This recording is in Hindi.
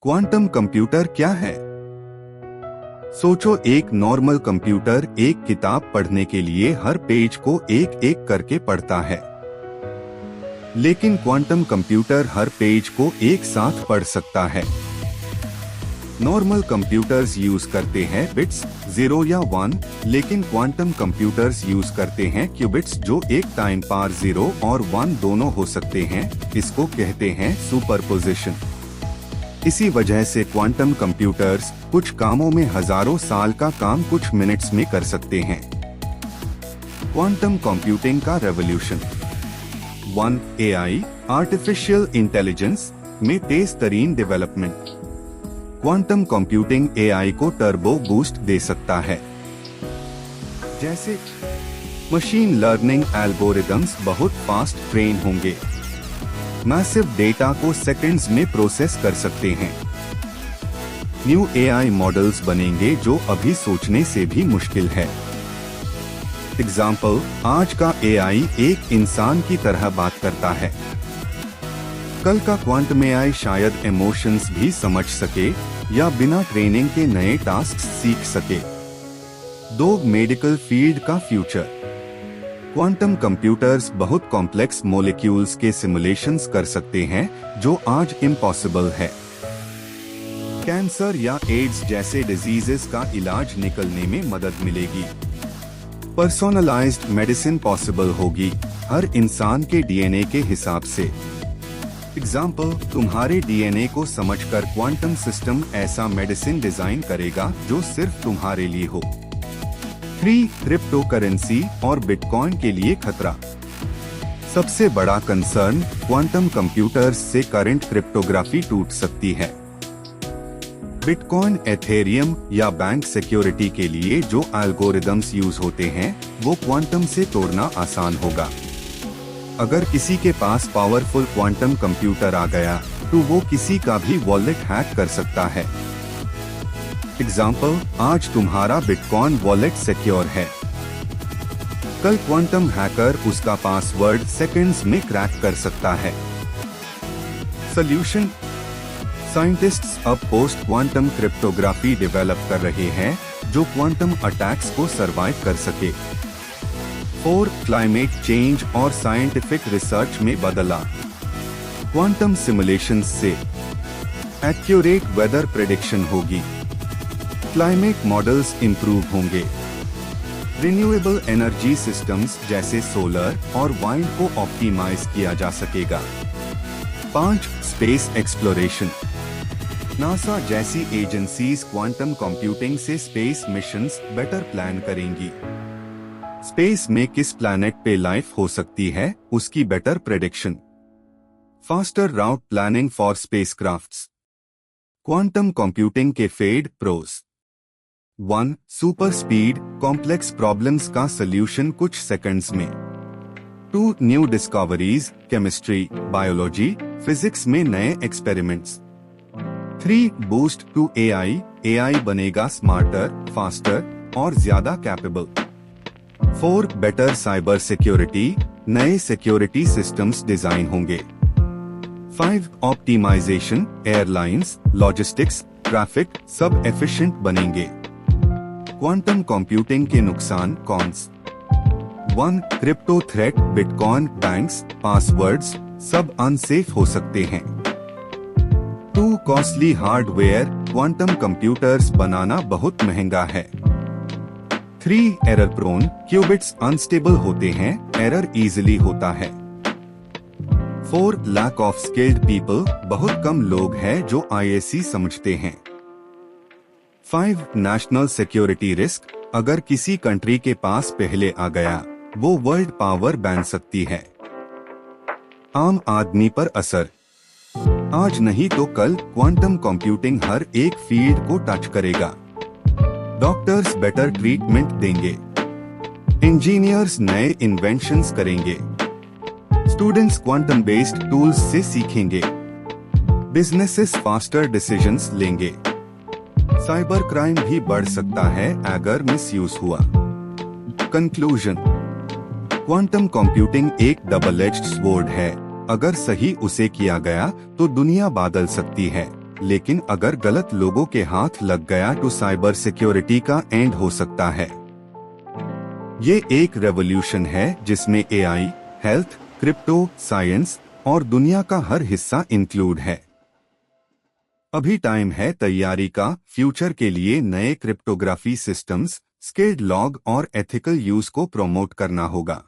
क्वांटम कंप्यूटर क्या है? सोचो, एक नॉर्मल कंप्यूटर एक किताब पढ़ने के लिए हर पेज को एक एक करके पढ़ता है, लेकिन क्वांटम कंप्यूटर हर पेज को एक साथ पढ़ सकता है। नॉर्मल कंप्यूटर्स यूज करते हैं बिट्स 0 या 1, लेकिन क्वांटम कंप्यूटर्स यूज करते हैं क्यूबिट्स जो एक टाइम पर 0 और 1 दोनों हो सकते हैं। इसको कहते हैं सुपरपोजिशन। इसी वजह से क्वांटम कंप्यूटर्स कुछ कामों में हजारों साल का काम कुछ मिनट्स में कर सकते हैं। क्वांटम कंप्यूटिंग का रेवोल्यूशन 1. AI आर्टिफिशियल इंटेलिजेंस में तेज तरीन डेवलपमेंट। क्वांटम कंप्यूटिंग AI को टर्बो बूस्ट दे सकता है। जैसे मशीन लर्निंग एल्गोरिदम्स बहुत फास्ट ट्रेन होंगे, मैसिव डेटा को सेकंड्स में प्रोसेस कर सकते हैं। न्यू AI मॉडल्स बनेंगे जो अभी सोचने से भी मुश्किल है। एग्जाम्पल, आज का AI एक इंसान की तरह बात करता है। कल का क्वांटम AI शायद इमोशंस भी समझ सके या बिना ट्रेनिंग के नए टास्क सीख सके। 2. मेडिकल फील्ड का फ्यूचर। क्वांटम कंप्यूटर्स बहुत कॉम्प्लेक्स मॉलिक्यूल्स के सिमुलेशंस कर सकते हैं जो आज इम्पॉसिबल है। कैंसर या एड्स जैसे डिजीजेस का इलाज निकलने में मदद मिलेगी। पर्सोनलाइज्ड मेडिसिन पॉसिबल होगी, हर इंसान के DNA के हिसाब से। एग्जाम्पल, तुम्हारे DNA को समझकर क्वांटम सिस्टम ऐसा मेडिसिन डिजाइन करेगा जो सिर्फ तुम्हारे लिए हो। 3. क्रिप्टो करेंसी और बिटकॉइन के लिए खतरा। सबसे बड़ा कंसर्न क्वांटम कंप्यूटर्स से करंट क्रिप्टोग्राफी टूट सकती है। बिटकॉइन, एथेरियम या बैंक सिक्योरिटी के लिए जो एल्गोरिदम्स यूज होते हैं वो क्वांटम से तोड़ना आसान होगा। अगर किसी के पास पावरफुल क्वांटम कंप्यूटर आ गया तो वो किसी का भी वॉलेट हैक कर सकता है। एग्जाम्पल, आज तुम्हारा बिटकॉइन वॉलेट सिक्योर है, कल क्वांटम हैकर उसका पासवर्ड सेकंड्स में क्रैक कर सकता है। सॉल्यूशन, साइंटिस्ट्स अब पोस्ट क्वांटम क्रिप्टोग्राफी डेवलप कर रहे हैं जो क्वांटम अटैक्स को सरवाइव कर सके। 4. क्लाइमेट चेंज और साइंटिफिक रिसर्च में बदलाव। क्वांटम सिमुलेशंस से एक्यूरेट वेदर प्रेडिक्शन होगी, क्लाइमेट मॉडल्स इंप्रूव होंगे, रिन्यूएबल एनर्जी सिस्टम्स जैसे सोलर और वाइंड को ऑप्टिमाइज किया जा सकेगा। 5. Space exploration. नासा जैसी एजेंसीज क्वांटम कंप्यूटिंग से स्पेस मिशंस बेटर प्लान करेंगी। स्पेस में किस प्लैनेट पे लाइफ हो सकती है उसकी better prediction. Faster route planning for spacecrafts. Quantum computing के fade pros. 1. Super speed, complex problems का सॉल्यूशन कुछ सेकंड्स में। 2. New discoveries, chemistry, biology, physics में नए experiments. 3. Boost to AI, AI बनेगा स्मार्टर, फास्टर और ज्यादा कैपेबल। 4. बेटर साइबर सिक्योरिटी, नए सिक्योरिटी सिस्टम्स डिजाइन होंगे। 5. ऑप्टिमाइजेशन, एयरलाइंस, लॉजिस्टिक्स, ट्रैफिक सब एफिशिएंट बनेंगे। क्वांटम कंप्यूटिंग के नुकसान cons. 1. Crypto threat, bitcoin, banks, passwords सब अनसेफ हो सकते हैं। 2. कॉस्टली हार्डवेयर, क्वांटम कंप्यूटर्स बनाना बहुत महंगा है। 3. एरर प्रोन, क्यूबिट्स अनस्टेबल होते हैं, एरर इजीली होता है। 4. लैक ऑफ स्किल्ड पीपल, बहुत कम लोग हैं जो ISC समझते हैं। 5. नेशनल सिक्योरिटी रिस्क, अगर किसी कंट्री के पास पहले आ गया वो वर्ल्ड पावर बन सकती है। आम आदमी पर असर। आज नहीं तो कल क्वांटम कंप्यूटिंग हर एक फील्ड को टच करेगा। डॉक्टर्स बेटर ट्रीटमेंट देंगे, इंजीनियर्स नए इन्वेंशंस करेंगे, स्टूडेंट्स क्वांटम बेस्ड टूल्स से सीखेंगे, बिजनेसेस फास्टर डिसीजंस लेंगे। साइबर क्राइम भी बढ़ सकता है अगर मिसयूज हुआ। कंक्लूजन, क्वांटम कंप्यूटिंग एक डबल एज्ड स्वॉर्ड है, अगर सही उसे किया गया तो दुनिया बदल सकती है, लेकिन अगर गलत लोगों के हाथ लग गया तो साइबर सिक्योरिटी का एंड हो सकता है। ये एक रेवोल्यूशन है जिसमें एआई, हेल्थ, क्रिप्टो, साइंस और दुनिया का हर हिस्सा इंक्लूड है। अभी टाइम है तैयारी का। फ्यूचर के लिए नए क्रिप्टोग्राफी सिस्टम्स, स्किल्ड लॉग और एथिकल यूज को प्रमोट करना होगा।